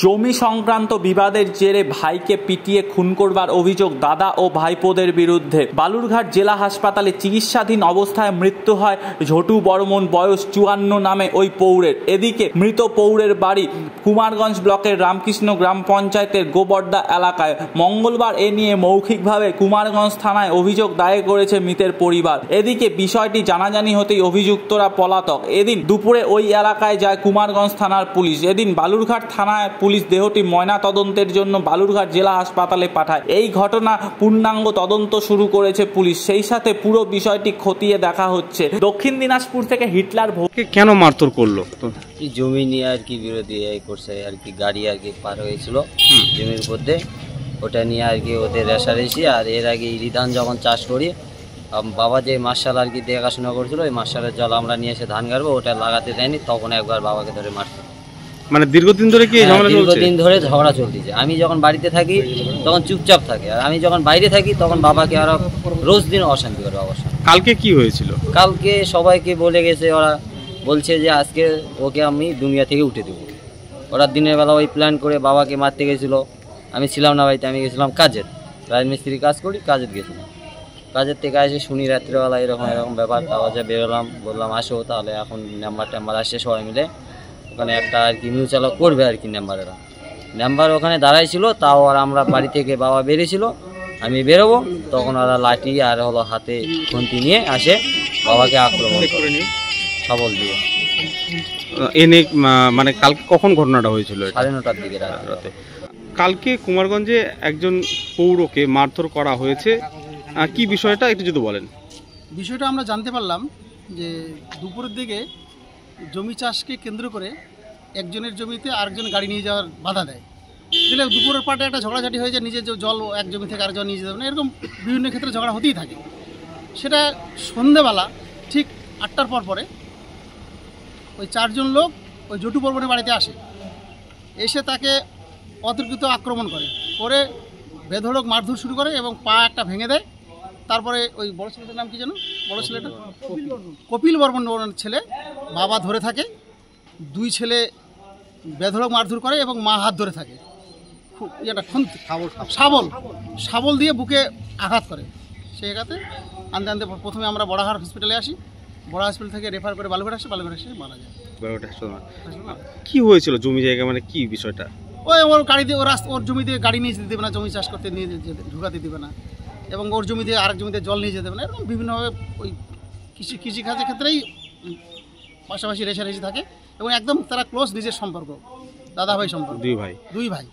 জমি সংক্রান্ত বিবাদের জেরে ভাইকে পিটিয়ে খুন করবার অভিযোগ দাদা ও ভাইপোদের বিরুদ্ধে। বালুরঘাট জেলা হাসপাতালে চিকিৎসাধীন অবস্থায় মৃত্যু হয় ঝটু বর্মন বয়স 54 নামে ওই পৌরের। এদিকে মৃত পৌরের বাড়ি কুমারগঞ্জ ব্লকের রামকৃষ্ণ গ্রাম পঞ্চায়েতের গোবর্দা এলাকায়। মঙ্গলবার এ নিয়ে মৌখিকভাবে কুমারগঞ্জ থানায় অভিযোগ দায়ের করেছে মৃতের পরিবার। এদিকে বিষয়টি জানাজানি হতেই অভিযুক্তরা পলাতক। এদিন দুপুরে ওই এলাকায় যায় কুমারগঞ্জ থানার পুলিশ। এদিন বালুরঘাট থানায় পুলিশ দেহটি ময়না তদন্তের জন্য বালুরঘাট জেলা হাসপাতালে পাঠায়। এই ঘটনা পূর্ণাঙ্গ তদন্ত শুরু করেছে পুলিশ, সেই সাথে পুরো বিষয়টি খতিয়ে দেখা হচ্ছে। দক্ষিণ দিনাজপুর থেকে হিটলার ভোগকে কেন মারধর করলো? জমি নিয়ে আর কি বিরোধী করছে আর কি, গাড়ি আর কি পার হয়েছিল জমির মধ্যে, ওটা নিয়ে আর কি ওদের রেশারেশি। আর এর আগে ইরি ধান যখন চাষ করি, বাবা যে মার্শাল আর কি দেখাশোনা করছিল, ওই মার্শালের জল আমরা নিয়ে এসে ধান গাড়বো, ওটা লাগাতে দেয়নি, তখন একবার বাবাকে ধরে মারছে। মানে দীর্ঘদিন ধরে কি ঝগড়া চলছে? দীর্ঘদিন ধরে ঝগড়া চলতেছে। আমি যখন বাড়িতে থাকি তখন চুপচাপ থাকে, আর আমি যখন বাইরে থাকি তখন বাবাকে আরো রোজ দিন অশান্তি করে অবশ্য। কালকে কি হয়েছিল? কালকে সবাইকে বলে গেছে, ওরা বলছে যে আজকে ওকে আমি দুনিয়া থেকে উঠে দেবো। ওরা দিনের বেলা ওই প্ল্যান করে বাবাকে মারতে গেছিল। আমি ছিলাম না বাড়িতে, আমি গেছিলাম কাজের, রাজমিস্ত্রি কাজ করি, কাজের গেছিলাম। কাজের থেকে এসে শুনি রাত্রিবেলা এরকম ব্যাপার। তারপর বেরোলাম, বললাম আসো তাহলে এখন নাম্বার আসছে সবাই মিলে, ওখানে একটা আর কি মিউচুয়াল করবে আর কি নাম্বার ওখানে দাঁড়াইছিল। তাও আর আমরা বাড়ি থেকে বাবা বেরিয়েছিল, আমি বেরোবো, তখন ওরা লাঠি আর হলো হাতে খুন্তি নিয়ে আসে বাবাকে আক্রমণ করে সবল দিয়ে। এনে মানে কালকে কখন ঘটনাটা হয়েছিল? 9:30টার দিকে রাতে। কালকে কুমারগঞ্জে একজন পৌরকে মারধর করা হয়েছে, কি বিষয়টা একটু যদি বলেন। বিষয়টা আমরা জানতে পারলাম যে দুপুরের দিকে জমি চাষকে কেন্দ্র করে একজনের জমিতে আরেকজন গাড়ি নিয়ে যাওয়ার বাধা দেয়। দিলে দুপুরের পাটে একটা ঝগড়াঝাটি হয়ে যায়, নিজের যে জল এক জমি থেকে আরেকজন নিয়ে যেতে পারে না, এরকম বিভিন্ন ক্ষেত্রে ঝগড়া হতেই থাকে। সেটা সন্ধেবেলা ঠিক 8টার পরে ওই 4 জন লোক ওই জটু বর্মনের বাড়িতে আসে, এসে তাকে অতর্কিত আক্রমণ করে বেধড়ক মারধর শুরু করে এবং পা একটা ভেঙে দেয়। তারপরে ওই বড় ছেলেটার নাম কি যেন, বড় ছেলেটা কপিল বর্মনের ছেলে বাবা ধরে থাকে, 2 ছেলে বেধড়ক মারধর করে এবং মা হাত ধরে থাকে। খুব শাবল দিয়ে বুকে আঘাত করে। সেই আঘাতে আনতে প্রথমে আমরা বড়াহাট হসপিটালে আসি, বড় হসপিটাল থেকে রেফার করে বালুরঘাট এসে মারা যায়। কি হয়েছিল জমি জায়গা, মানে কি বিষয়টা? ওর গাড়ি দিয়ে ওর জমি দিয়ে গাড়ি নিয়ে যেতে দেবে না, জমি চাষ করতে নিয়ে ঢুকাতে দেবে না, এবং ওর জমি দিয়ে আরেক জমিতে জল নিয়ে যেতে দেবে না। এরকম বিভিন্নভাবে ওই কৃষিকাজের ক্ষেত্রেই পাশাপাশি রেশারেশি থাকে এবং একদম তারা ক্লোজ নিজের সম্পর্ক, দাদা ভাই সম্পর্ক। দুই ভাই।